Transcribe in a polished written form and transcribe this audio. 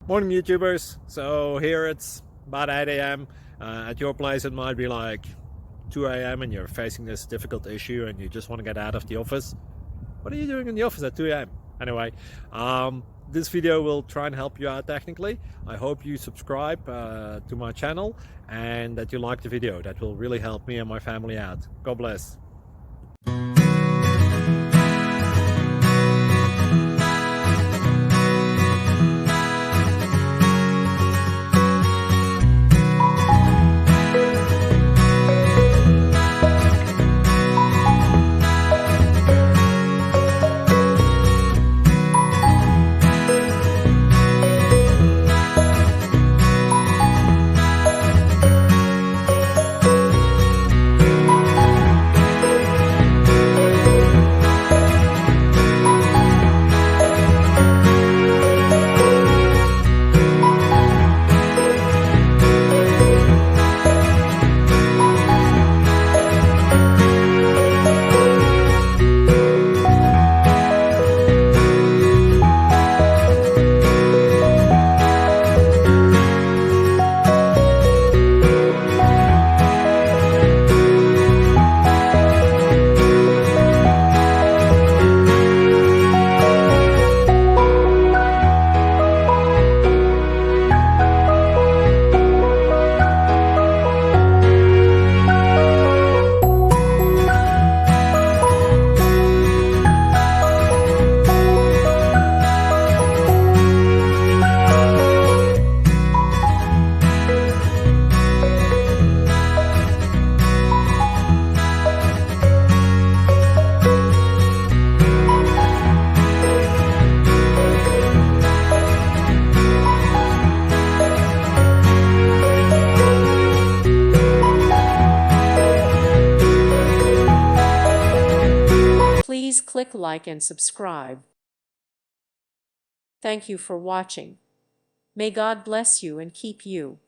Morning YouTubers. So here it's about 8 a.m. At your place it might be like 2 a.m. and you're facing this difficult issue and you just want to get out of the office. What are you doing in the office at 2 a.m.? Anyway, this video will try and help you out technically. I hope you subscribe to my channel and that you like the video. That will really help me and my family out. God bless. Please click like and subscribe. Thank you for watching. May God bless you and keep you.